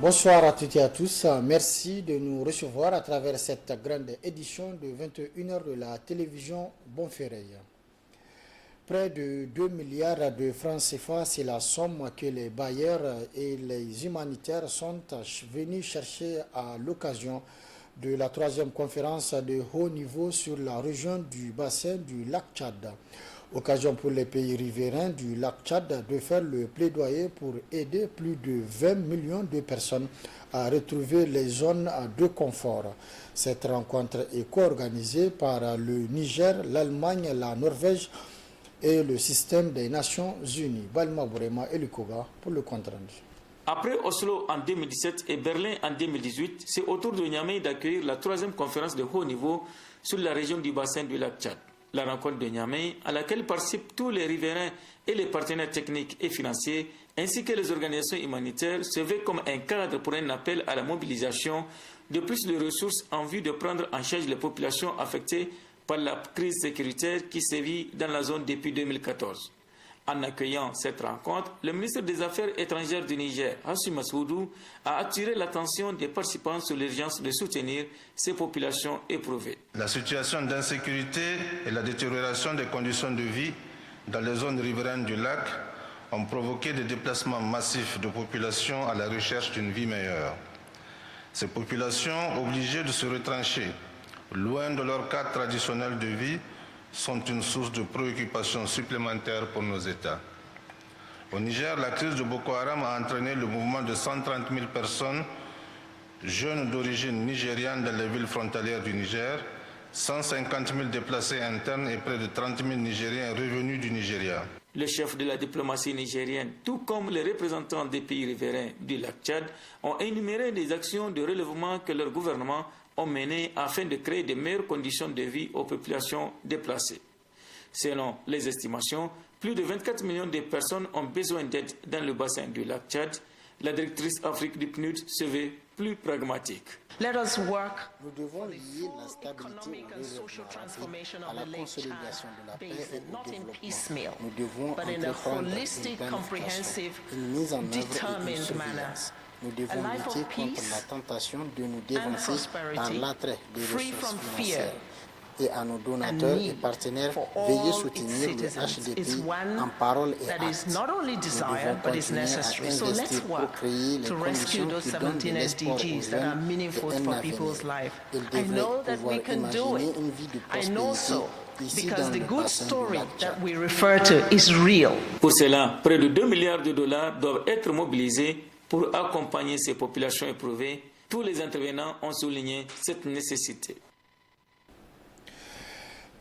Bonsoir à toutes et à tous. Merci de nous recevoir à travers cette grande édition de 21h de la télévision Bonferré. Près de 2 milliards de francs CFA, c'est la somme que les bailleurs et les humanitaires sont venus chercher à l'occasion de la troisième conférence de haut niveau sur la région du bassin du lac Tchad. Occasion pour les pays riverains du lac Tchad de faire le plaidoyer pour aider plus de 20 millions de personnes à retrouver les zones de confort. Cette rencontre est co-organisée par le Niger, l'Allemagne, la Norvège et le système des Nations Unies. Balma Bourema et Lukoga pour le compte rendu. Après Oslo en 2017 et Berlin en 2018, c'est au tour de Niamey d'accueillir la troisième conférence de haut niveau sur la région du bassin du lac Tchad. La rencontre de Niamey, à laquelle participent tous les riverains et les partenaires techniques et financiers, ainsi que les organisations humanitaires, se veut comme un cadre pour un appel à la mobilisation de plus de ressources en vue de prendre en charge les populations affectées par la crise sécuritaire qui sévit dans la zone depuis 2014. En accueillant cette rencontre, le ministre des Affaires étrangères du Niger, Hassoumi Massoudou, a attiré l'attention des participants sur l'urgence de soutenir ces populations éprouvées. La situation d'insécurité et la détérioration des conditions de vie dans les zones riveraines du lac ont provoqué des déplacements massifs de populations à la recherche d'une vie meilleure. Ces populations, obligées de se retrancher loin de leur cadre traditionnel de vie, sont une source de préoccupation supplémentaire pour nos États. Au Niger, la crise de Boko Haram a entraîné le mouvement de 130 000 personnes, jeunes d'origine nigériane dans les villes frontalières du Niger, 150 000 déplacés internes et près de 30 000 Nigériens revenus du Nigeria. Le chef de la diplomatie nigérienne, tout comme les représentants des pays riverains du lac Tchad, ont énuméré des actions de relèvement que leur gouvernement ont menées afin de créer de meilleures conditions de vie aux populations déplacées. Selon les estimations, plus de 24 millions de personnes ont besoin d'aide dans le bassin du lac Tchad. La directrice Afrique du PNUD se veut plus pragmatique. Nous devons lier la stabilité au développement à la consolidation de la paix et au développement. Nous devons entreprendre une mise en œuvre et une surveillance. Nous devons lutter contre la tentation de nous dévancer dans l'attrait des ressources financières. Et à nos donateurs et partenaires, veillez soutenir le HDP en parole et actes. Nous devons continuer à investir pour créer les conditions qui donnent de l'espoir aux jeunes et un avenir. Ils devraient pouvoir imaginer une vie de prospérité ici dans le bassin du lac Tchad. Pour cela, près de 2 milliards de dollars doivent être mobilisés pour accompagner ces populations éprouvées. Tous les intervenants ont souligné cette nécessité.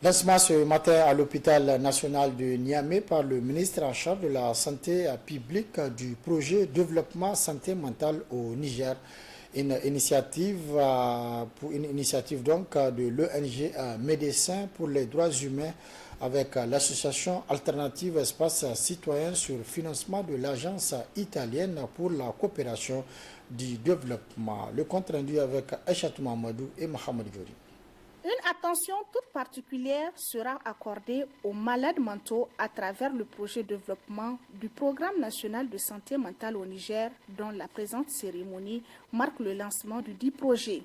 Lancement ce matin à l'hôpital national de Niamey par le ministre en charge de la santé publique du projet développement santé mentale au Niger. Une initiative donc de l'ONG Médecins pour les droits humains avec l'association alternative Espace Citoyen sur financement de l'agence italienne pour la coopération du développement. Le compte rendu avec Aïchatou Mamadou et Mohamed Djori. Une attention toute particulière sera accordée aux malades mentaux à travers le projet de développement du Programme national de santé mentale au Niger, dont la présente cérémonie marque le lancement du dit projet.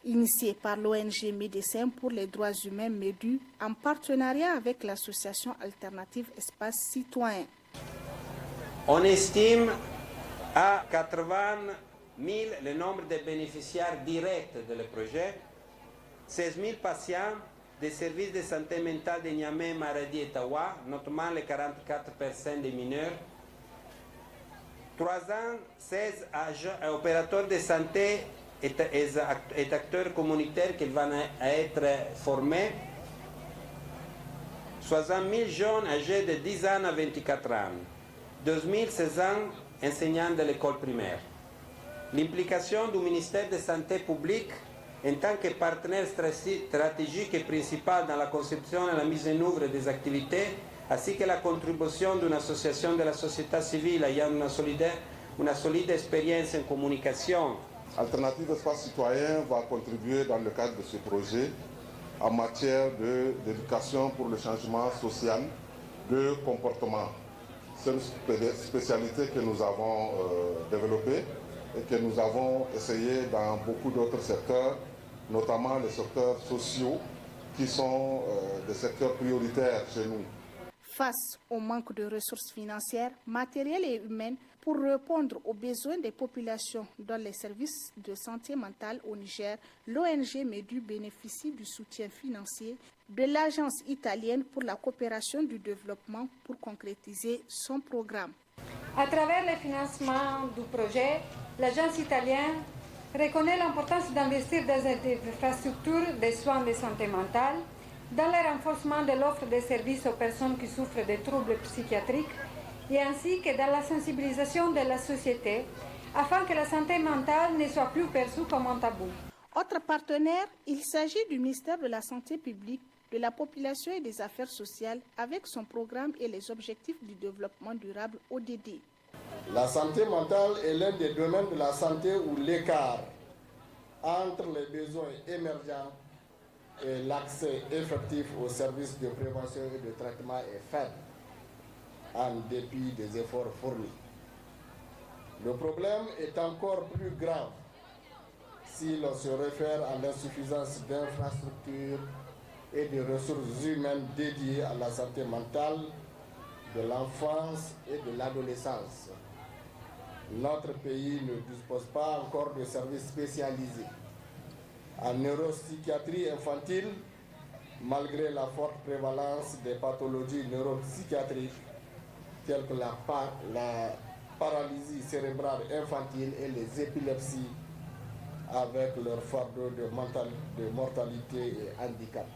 Initié par l'ONG Médecins pour les droits humains MEDU en partenariat avec l'association alternative Espace Citoyen. On estime à 80 000 le nombre de bénéficiaires directs de le projet. 16 000 patients des services de santé mentale de Niamey, Maradi et Tawa, notamment les 44% des mineurs. 316 opérateurs de santé et acteurs communautaires qui vont être formés. 60 000 jeunes âgés de 10 ans à 24 ans. 2 16 ans enseignants de l'école primaire. L'implication du ministère de la Santé publique en tant que partenaire stratégique et principal dans la conception et la mise en œuvre des activités, ainsi que la contribution d'une association de la société civile ayant une solide expérience en communication. Alternative Espace Citoyen va contribuer dans le cadre de ce projet en matière d'éducation pour le changement social de comportement. C'est une spécialité que nous avons développée et que nous avons essayé dans beaucoup d'autres secteurs, notamment les secteurs sociaux, qui sont des secteurs prioritaires chez nous. Face au manque de ressources financières, matérielles et humaines pour répondre aux besoins des populations dans les services de santé mentale au Niger, l'ONG MEDU bénéficie du soutien financier de l'Agence italienne pour la coopération du développement pour concrétiser son programme. À travers le financement du projet, l'Agence italienne reconnaît l'importance d'investir dans des infrastructures de soins de santé mentale, dans le renforcement de l'offre de services aux personnes qui souffrent de troubles psychiatriques et ainsi que dans la sensibilisation de la société afin que la santé mentale ne soit plus perçue comme un tabou. Autre partenaire, il s'agit du ministère de la Santé publique, de la population et des affaires sociales avec son programme et les objectifs du développement durable ODD. La santé mentale est l'un des domaines de la santé où l'écart entre les besoins émergents et l'accès effectif aux services de prévention et de traitement est faible, en dépit des efforts fournis. Le problème est encore plus grave si l'on se réfère à l'insuffisance d'infrastructures et de ressources humaines dédiées à la santé mentale de l'enfance et de l'adolescence. Notre pays ne dispose pas encore de services spécialisés en neuropsychiatrie infantile, malgré la forte prévalence des pathologies neuropsychiatriques telles que la paralysie cérébrale infantile et les épilepsies, avec leur fardeau de mortalité et handicap.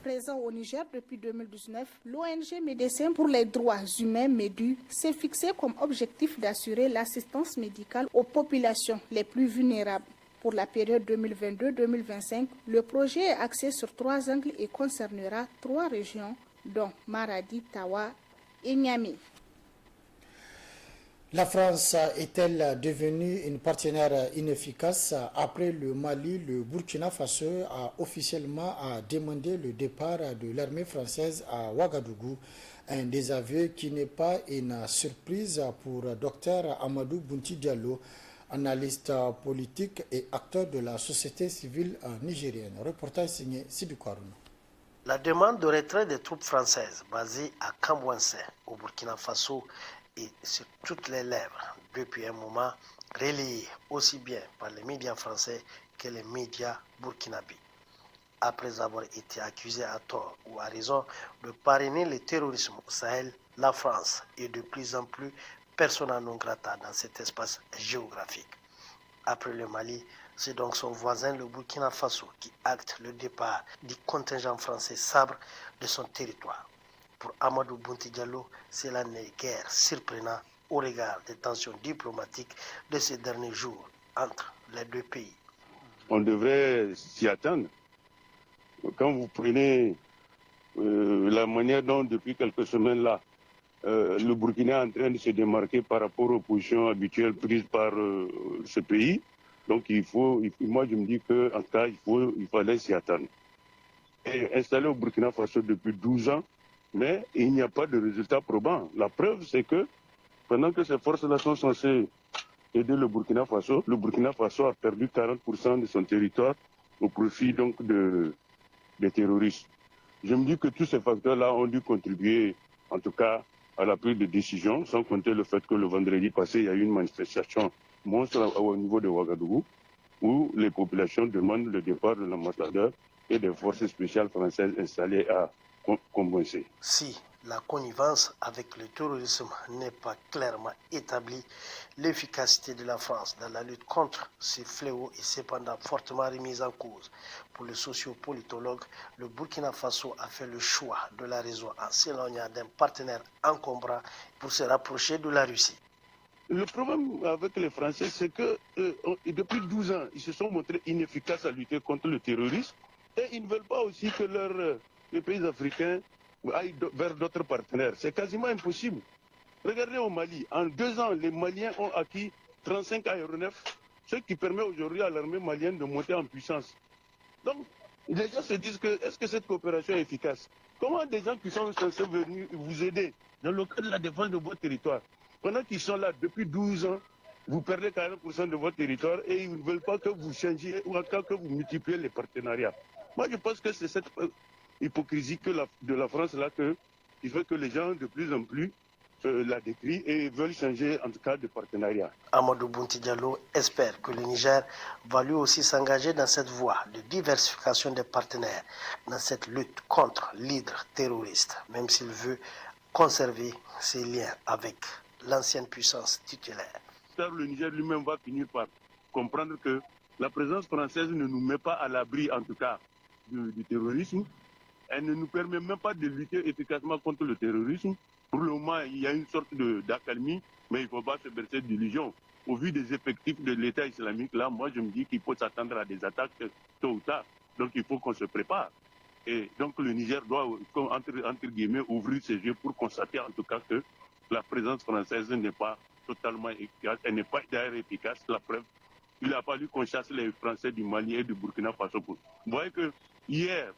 Présent au Niger depuis 2019, l'ONG Médecins pour les droits humains MEDU s'est fixé comme objectif d'assurer l'assistance médicale aux populations les plus vulnérables. Pour la période 2022-2025, le projet est axé sur 3 angles et concernera 3 régions, dont Maradi, Tawa et Niamey. La France est-elle devenue une partenaire inefficace? Après le Mali, le Burkina Faso a officiellement demandé le départ de l'armée française à Ouagadougou, un désaveu qui n'est pas une surprise pour Dr Amadou Bounti Diallo, analyste politique et acteur de la société civile nigérienne. Reportage signé Sidou Karoun. La demande de retrait des troupes françaises basées à Kambouansé, au Burkina Faso, est sur toutes les lèvres depuis un moment, relayée aussi bien par les médias français que les médias burkinabés. Après avoir été accusée à tort ou à raison de parrainer le terrorisme au Sahel, la France est de plus en plus persona non grata dans cet espace géographique. Après le Mali, c'est donc son voisin le Burkina Faso qui acte le départ du contingent français sabre de son territoire. Pour Amadou Bounti Diallo, cela n'est guère surprenant au regard des tensions diplomatiques de ces derniers jours entre les deux pays. On devrait s'y attendre. Quand vous prenez la manière dont depuis quelques semaines là, le Burkina est en train de se démarquer par rapport aux positions habituelles prises par ce pays, donc moi je me dis qu'en tout cas il fallait s'y attendre. Et installé au Burkina Faso depuis 12 ans, mais il n'y a pas de résultat probant. La preuve, c'est que pendant que ces forces-là sont censées aider le Burkina Faso a perdu 40% de son territoire au profit donc des terroristes. Je me dis que tous ces facteurs-là ont dû contribuer, en tout cas, à la prise de décision, sans compter le fait que le vendredi passé, il y a eu une manifestation monstre au niveau de Ouagadougou, où les populations demandent le départ de l'ambassadeur et des forces spéciales françaises installées à Kambouansé. Si la connivence avec le terrorisme n'est pas clairement établie, l'efficacité de la France dans la lutte contre ces fléaux est cependant fortement remise en cause. Pour le sociopolitologue, le Burkina Faso a fait le choix de la raison en s'éloignant d'un partenaire encombrant pour se rapprocher de la Russie. Le problème avec les Français, c'est que depuis 12 ans, ils se sont montrés inefficaces à lutter contre le terrorisme et ils ne veulent pas aussi que les pays africains aillent vers d'autres partenaires. C'est quasiment impossible. Regardez au Mali, en 2 ans, les Maliens ont acquis 35 aéronefs, ce qui permet aujourd'hui à l'armée malienne de monter en puissance. Donc, les gens se disent que est-ce que cette coopération est efficace? Comment des gens qui sont censés venir vous aider dans le cadre de la défense de votre territoire, pendant qu'ils sont là depuis 12 ans, vous perdez 40% de votre territoire et ils ne veulent pas que vous changiez ou encore que vous multipliez les partenariats. Moi, je pense que c'est cette hypocrisie de la France là qui fait que les gens de plus en plus la décrient et veulent changer en tout cas de partenariat. Amadou Bounti Diallo espère que le Niger va lui aussi s'engager dans cette voie de diversification des partenaires dans cette lutte contre l'hydre terroriste, même s'il veut conserver ses liens avec l'ancienne puissance titulaire. Le Niger lui-même va finir par comprendre que la présence française ne nous met pas à l'abri, en tout cas, du terrorisme. Elle ne nous permet même pas de lutter efficacement contre le terrorisme. Pour le moment, il y a une sorte d'accalmie, mais il ne faut pas se bercer d'illusions. Au vu des effectifs de l'État islamique, là, moi, je me dis qu'il faut s'attendre à des attaques tôt ou tard. Donc, il faut qu'on se prépare. Et donc, le Niger doit, entre guillemets, ouvrir ses yeux pour constater, en tout cas, que la présence française n'est pas totalement efficace. Elle n'est pas d'ailleurs efficace. La preuve, il a fallu qu'on chasse les Français du Mali et du Burkina Faso. Vous voyez que hier,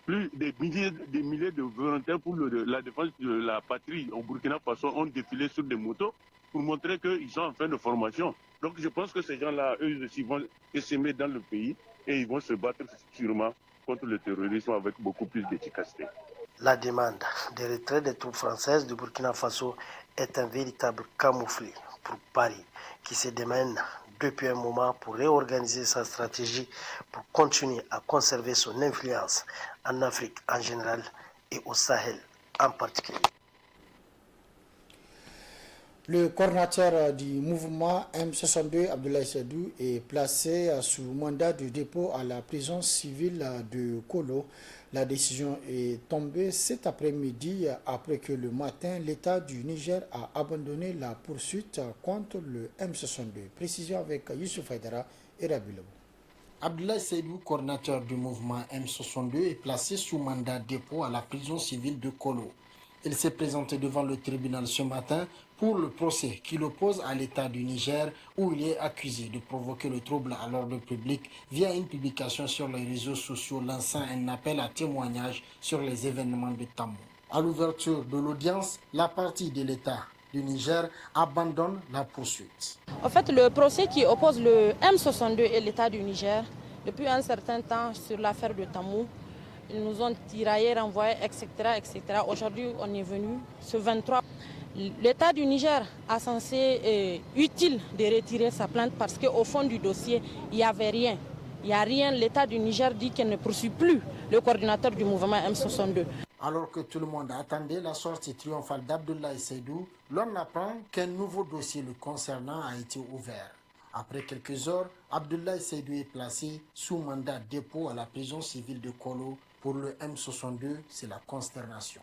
plus des milliers de volontaires pour la défense de la patrie au Burkina Faso ont défilé sur des motos pour montrer qu'ils sont en fin de formation. Donc je pense que ces gens-là, eux aussi, vont s'aimer dans le pays et ils vont se battre sûrement contre le terrorisme avec beaucoup plus d'efficacité. La demande de retrait des troupes françaises du Burkina Faso est un véritable camouflet pour Paris, qui se démène depuis un moment pour réorganiser sa stratégie pour continuer à conserver son influence en Afrique en général et au Sahel en particulier. Le coordinateur du mouvement M62, Abdoulaye Seydou, est placé sous mandat de dépôt à la prison civile de Kolo. La décision est tombée cet après-midi après que le matin, l'État du Niger a abandonné la poursuite contre le M62. Précision avec Youssouf Haïdara et Rabilou. Abdoulaye Seydou, coordinateur du mouvement M62, est placé sous mandat de dépôt à la prison civile de Kolo. Il s'est présenté devant le tribunal ce matin pour le procès qui l'oppose à l'État du Niger, où il est accusé de provoquer le trouble à l'ordre public via une publication sur les réseaux sociaux lançant un appel à témoignage sur les événements de Tamou. À l'ouverture de l'audience, la partie de l'État du Niger abandonne la poursuite. En fait, le procès qui oppose le M62 et l'État du Niger, depuis un certain temps sur l'affaire de Tamou, ils nous ont tiraillés, renvoyés, etc. etc. Aujourd'hui, on est venu ce 23. L'État du Niger a censé utile de retirer sa plainte parce qu'au fond du dossier, il n'y avait rien. Il n'y a rien. L'État du Niger dit qu'elle ne poursuit plus le coordinateur du mouvement M62. Alors que tout le monde attendait la sortie triomphale d'Abdoulaye Seydou, l'on apprend qu'un nouveau dossier le concernant a été ouvert. Après quelques heures, Abdoulaye Seydou est placé sous mandat de dépôt à la prison civile de Kolo. Pour le M62, c'est la consternation.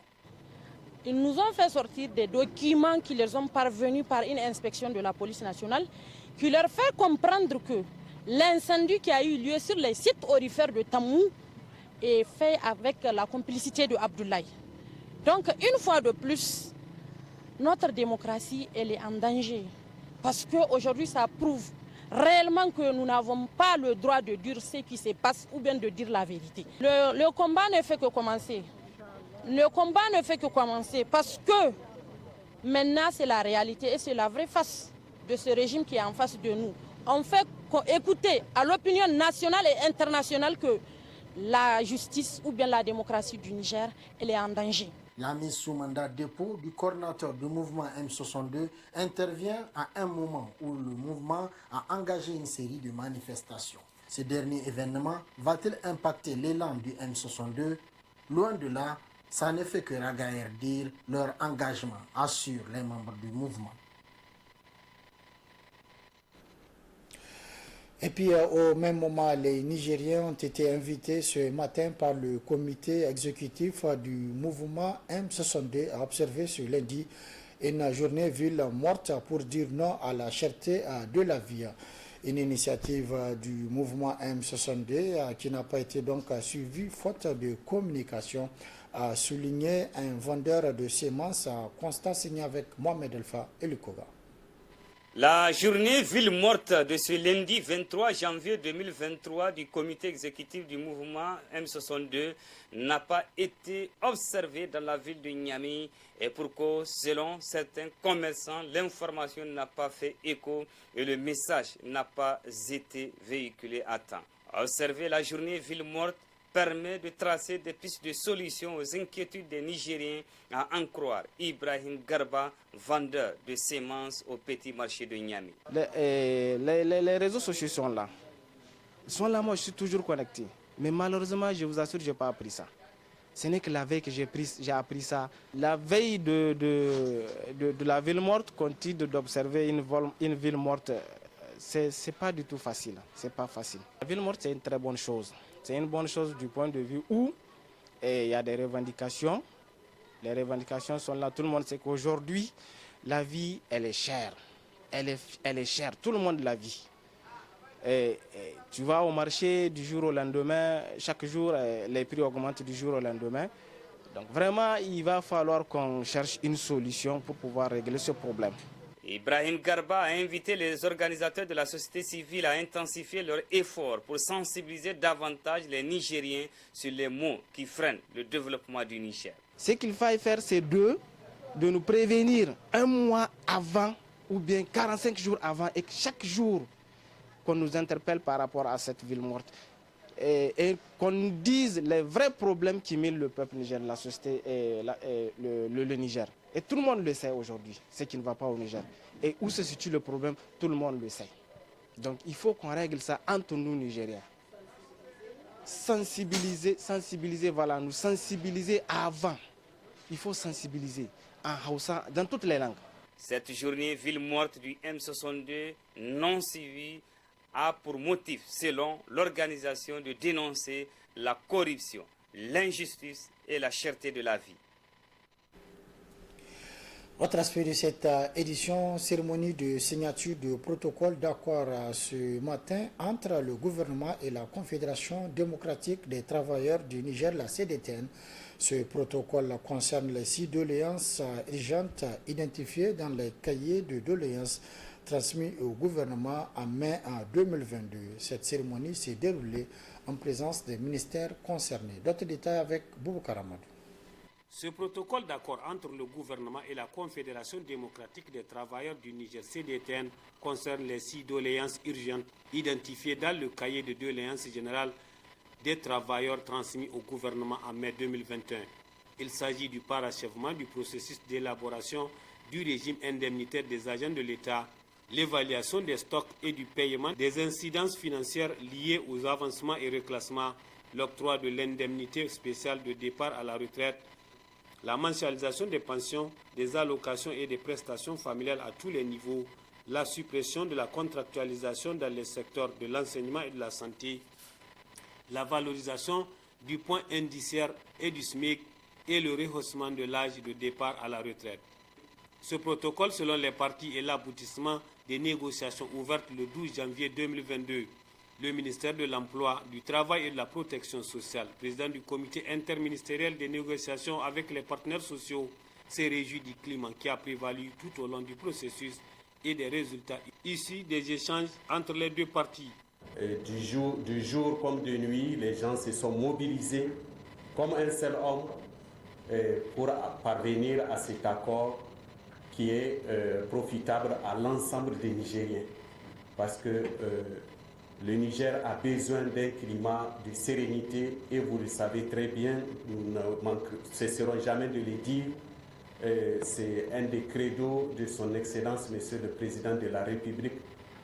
Ils nous ont fait sortir des documents qui leur sont parvenus par une inspection de la police nationale qui leur fait comprendre que l'incendie qui a eu lieu sur les sites aurifères de Tamou est fait avec la complicité de Abdoulaye. Donc, une fois de plus, notre démocratie, elle est en danger. Parce qu'aujourd'hui, ça prouve réellement que nous n'avons pas le droit de dire ce qui se passe ou bien de dire la vérité. Le combat ne fait que commencer. Le combat ne fait que commencer parce que maintenant, c'est la réalité et c'est la vraie face de ce régime qui est en face de nous. On fait écouter à l'opinion nationale et internationale que la justice ou bien la démocratie du Niger, elle est en danger. La mise sous mandat de dépôt du coordinateur du mouvement M62 intervient à un moment où le mouvement a engagé une série de manifestations. Ce dernier événement va-t-il impacter l'élan du M62? Loin de là, ça ne fait que ragaillardir leur engagement, assurent les membres du mouvement. Et puis au même moment, les Nigériens ont été invités ce matin par le comité exécutif du mouvement M62 à observer ce lundi une journée ville morte pour dire non à la cherté de la vie. Une initiative du mouvement M62 qui n'a pas été donc suivie faute de communication, a souligné un vendeur de semences, constat signé avec Mohamed Elfa et Lukoga. La journée ville morte de ce lundi 23 janvier 2023 du comité exécutif du mouvement M62 n'a pas été observée dans la ville de Niamey et pour cause, selon certains commerçants, l'information n'a pas fait écho et le message n'a pas été véhiculé à temps. Observer la journée ville morte permet de tracer des pistes de solutions aux inquiétudes des Nigériens, à en croire Ibrahim Garba, vendeur de semences au petit marché de Niamey. Les réseaux sociaux sont là. Ils sont là, moi je suis toujours connecté. Mais malheureusement, je vous assure, je n'ai pas appris ça. Ce n'est que la veille que j'ai appris ça. La veille de la ville morte, continue d'observer une ville morte, c'est pas du tout facile. C'est pas facile. La ville morte, c'est une très bonne chose. C'est une bonne chose du point de vue où il y a des revendications. Les revendications sont là. Tout le monde sait qu'aujourd'hui, la vie, elle est chère. Elle est chère. Tout le monde la vit. Tu vas au marché du jour au lendemain. Chaque jour, les prix augmentent du jour au lendemain. Donc vraiment, il va falloir qu'on cherche une solution pour pouvoir régler ce problème. Ibrahim Garba a invité les organisateurs de la société civile à intensifier leurs efforts pour sensibiliser davantage les Nigériens sur les maux qui freinent le développement du Niger. Ce qu'il faut faire, c'est de nous prévenir un mois avant ou bien 45 jours avant et chaque jour qu'on nous interpelle par rapport à cette ville morte et qu'on nous dise les vrais problèmes qui minent le peuple nigérien, la société et le Niger. Et tout le monde le sait aujourd'hui, ce qui ne va pas au Niger. Et où se situe le problème, tout le monde le sait. Donc il faut qu'on règle ça entre nous, Nigériens. Sensibiliser, voilà, nous sensibiliser avant. Il faut sensibiliser en Hausa, dans toutes les langues. Cette journée ville morte du M62 non suivie a pour motif, selon l'organisation, de dénoncer la corruption, l'injustice et la cherté de la vie. Autre aspect de cette édition, cérémonie de signature de protocole d'accord ce matin entre le gouvernement et la Confédération démocratique des travailleurs du Niger, la CDTN. Ce protocole concerne les 6 doléances urgentes identifiées dans les cahiers de doléances transmis au gouvernement en mai 2022. Cette cérémonie s'est déroulée en présence des ministères concernés. D'autres détails avec Boubacar Amadou. Ce protocole d'accord entre le gouvernement et la Confédération démocratique des travailleurs du Niger, CDTN, concerne les 6 doléances urgentes identifiées dans le cahier de doléances générales des travailleurs transmis au gouvernement en mai 2021. Il s'agit du parachèvement du processus d'élaboration du régime indemnitaire des agents de l'État, l'évaluation des stocks et du paiement des incidences financières liées aux avancements et reclassements, l'octroi de l'indemnité spéciale de départ à la retraite, la mensualisation des pensions, des allocations et des prestations familiales à tous les niveaux, la suppression de la contractualisation dans les secteurs de l'enseignement et de la santé, la valorisation du point indiciaire et du SMIC et le rehaussement de l'âge de départ à la retraite. Ce protocole, selon les parties, est l'aboutissement des négociations ouvertes le 12 janvier 2022. Le ministère de l'Emploi, du Travail et de la Protection sociale, président du comité interministériel des négociations avec les partenaires sociaux, s'est réjoui du climat qui a prévalu tout au long du processus et des résultats issus des échanges entre les deux parties. Du jour comme de nuit, les gens se sont mobilisés comme un seul homme pour parvenir à cet accord qui est profitable à l'ensemble des Nigériens. Parce que le Niger a besoin d'un climat de sérénité et vous le savez très bien, nous ne cesserons jamais de le dire. C'est un des credos de son Excellence, Monsieur le Président de la République,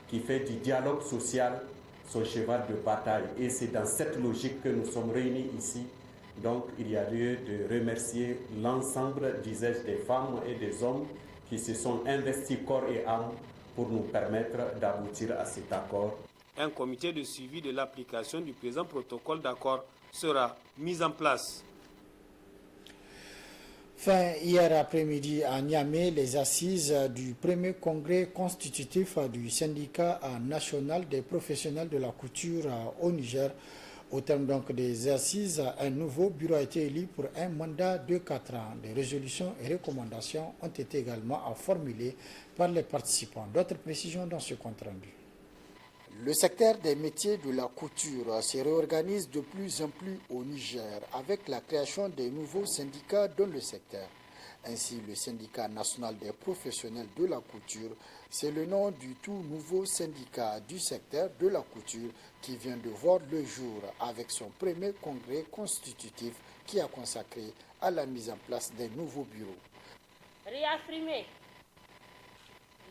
qui fait du dialogue social son cheval de bataille. Et c'est dans cette logique que nous sommes réunis ici. Donc il y a lieu de remercier l'ensemble, disais-je, des femmes et des hommes qui se sont investis corps et âme pour nous permettre d'aboutir à cet accord. Un comité de suivi de l'application du présent protocole d'accord sera mis en place. Fin hier après-midi à Niamey, les assises du premier congrès constitutif du syndicat national des professionnels de la couture au Niger. Au terme donc des assises, un nouveau bureau a été élu pour un mandat de 4 ans. Des résolutions et recommandations ont été également formulées par les participants. D'autres précisions dans ce compte rendu. Le secteur des métiers de la couture se réorganise de plus en plus au Niger avec la création de nouveaux syndicats dans le secteur. Ainsi, le syndicat national des professionnels de la couture, c'est le nom du tout nouveau syndicat du secteur de la couture qui vient de voir le jour avec son premier congrès constitutif qui a consacré à la mise en place des nouveaux bureaux. Réaffirmer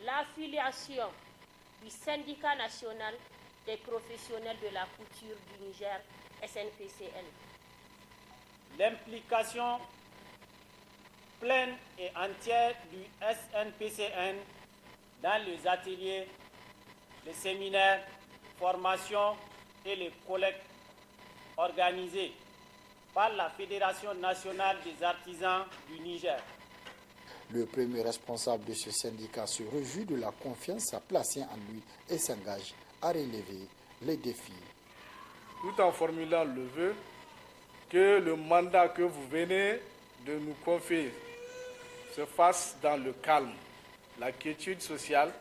l'affiliation du syndicat national des professionnels de la couture du Niger, SNPCN. L'implication pleine et entière du SNPCN dans les ateliers, les séminaires, formations et les collectes organisés par la Fédération nationale des artisans du Niger. Le premier responsable de ce syndicat se réjouit de la confiance placée en lui et s'engage à relever les défis. Tout en formulant le vœu que le mandat que vous venez de nous confier se fasse dans le calme, la quiétude sociale,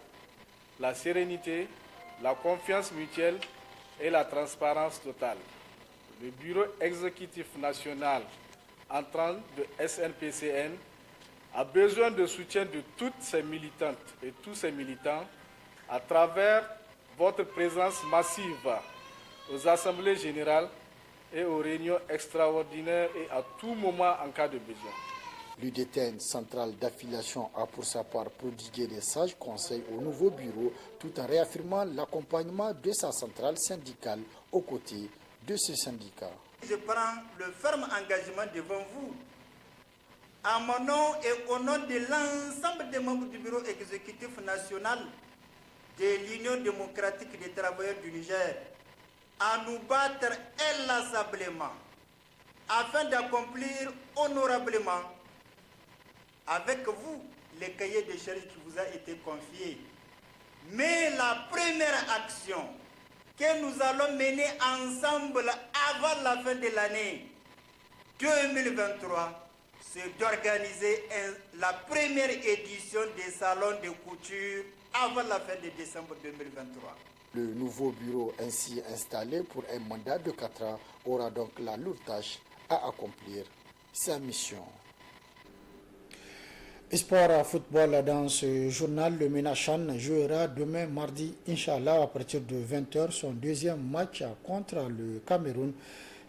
la sérénité, la confiance mutuelle et la transparence totale. Le Bureau exécutif national entrant de SNPCN a besoin de soutien de toutes ses militantes et tous ses militants à travers votre présence massive aux assemblées générales et aux réunions extraordinaires et à tout moment en cas de besoin. L'UDTN centrale d'affiliation a pour sa part prodigué des sages conseils au nouveau bureau tout en réaffirmant l'accompagnement de sa centrale syndicale aux côtés de ce syndicat. Je prends le ferme engagement devant vous, à mon nom et au nom de l'ensemble des membres du bureau exécutif national de l'Union démocratique des travailleurs du Niger, à nous battre inlassablement afin d'accomplir honorablement avec vous les cahiers de charges qui vous a été confiés. Mais la première action que nous allons mener ensemble avant la fin de l'année 2023, c'est d'organiser la première édition des salons de couture avant la fin de décembre 2023. Le nouveau bureau ainsi installé pour un mandat de 4 ans aura donc la lourde tâche à accomplir sa mission. Sport football dans ce journal, le Ménachan jouera demain mardi, Inch'Allah, à partir de 20h, son deuxième match contre le Cameroun.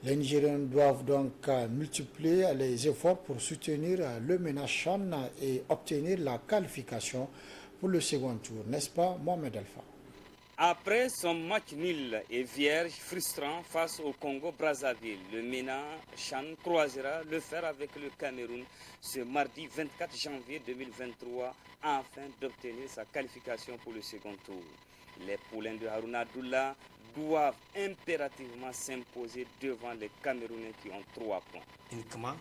Les Nigériens doivent donc multiplier les efforts pour soutenir le Ménachan et obtenir la qualification pour le second tour, n'est-ce pas, Mohamed Alpha? Après son match nul et vierge frustrant face au Congo-Brazzaville, le MENA Chan croisera le fer avec le Cameroun ce mardi 24 janvier 2023 afin d'obtenir sa qualification pour le second tour. Les poulains de Haruna Abdullah doivent impérativement s'imposer devant les Camerounais qui ont 3 points. Uniquement,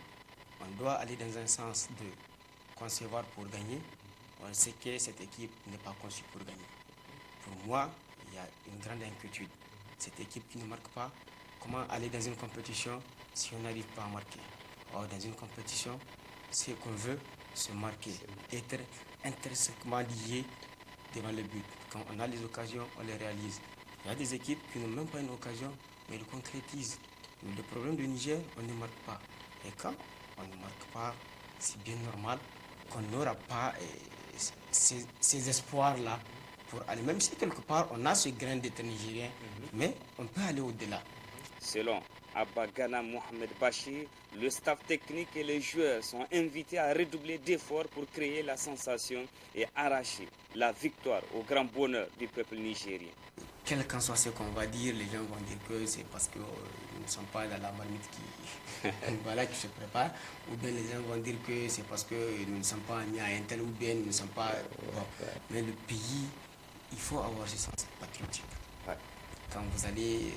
on doit aller dans un sens de concevoir pour gagner. On sait que cette équipe n'est pas conçue pour gagner. Pour moi, il y a une grande inquiétude. Cette équipe qui ne marque pas, comment aller dans une compétition si on n'arrive pas à marquer? Or, dans une compétition, ce qu'on veut, se marquer, être intrinsèquement lié devant le but. Quand on a les occasions, on les réalise. Il y a des équipes qui n'ont même pas une occasion, mais elles concrétisent. Le problème du Niger, on ne marque pas. Et quand on ne marque pas, c'est bien normal qu'on n'aura pas ces espoirs-là pour aller, même si quelque part on a ce grain d'être nigérien, mais on peut aller au-delà. Selon Abba Gana Mohamed Bachir, le staff technique et les joueurs sont invités à redoubler d'efforts pour créer la sensation et arracher la victoire au grand bonheur du peuple nigérien. Quel qu'en soit ce qu'on va dire, les gens vont dire que c'est parce que nous ne sommes pas dans la marmite qui se prépare, ou bien les gens vont dire que c'est parce que nous ne sommes pas mis à un tel, ou bien nous ne sommes pas... Bon. Mais le pays, il faut avoir ce sens patriotique. Quand vous allez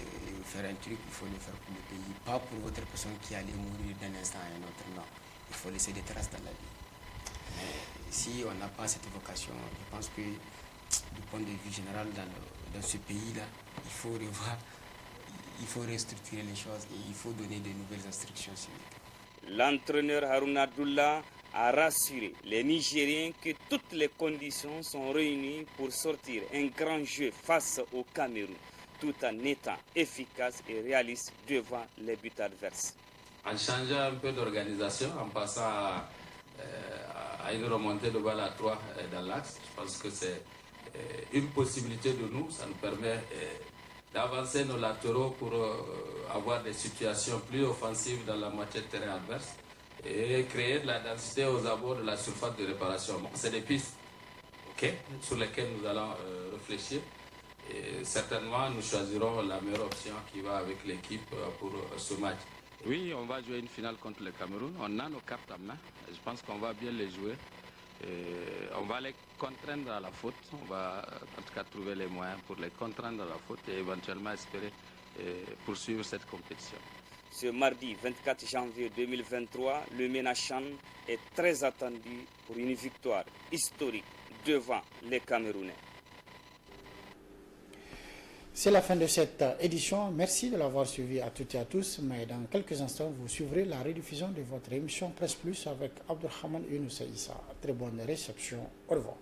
faire un truc, il faut le faire pour le pays, pas pour votre personne qui allait mourir d'un instant à un autre. Non, il faut laisser des traces dans la vie. Mais si on n'a pas cette vocation, je pense que du point de vue général dans ce pays-là, il faut revoir, il faut restructurer les choses et il faut donner de nouvelles instructions civiques. L'entraîneur Haruna Abdullah a rassuré les Nigériens que toutes les conditions sont réunies pour sortir un grand jeu face au Cameroun, tout en étant efficace et réaliste devant les buts adverses. En changeant un peu d'organisation, en passant à une remontée de balle à 3 dans l'axe, je pense que c'est une possibilité de nous. Ça nous permet d'avancer nos latéraux pour avoir des situations plus offensives dans la moitié de terrain adverse et créer de la densité aux abords de la surface de réparation. Bon, c'est des pistes sur lesquelles nous allons réfléchir. Et certainement, nous choisirons la meilleure option qui va avec l'équipe pour ce match. Oui, on va jouer une finale contre le Cameroun. On a nos cartes en main. Je pense qu'on va bien les jouer. Et on va les contraindre à la faute. On va en tout cas trouver les moyens pour les contraindre à la faute et éventuellement espérer poursuivre cette compétition. Ce mardi 24 janvier 2023, le Ménachan est très attendu pour une victoire historique devant les Camerounais. C'est la fin de cette édition. Merci de l'avoir suivi à toutes et à tous. Mais dans quelques instants, vous suivrez la rediffusion de votre émission Presse Plus avec Abdelrahman Younoussa Issa. Très bonne réception. Au revoir.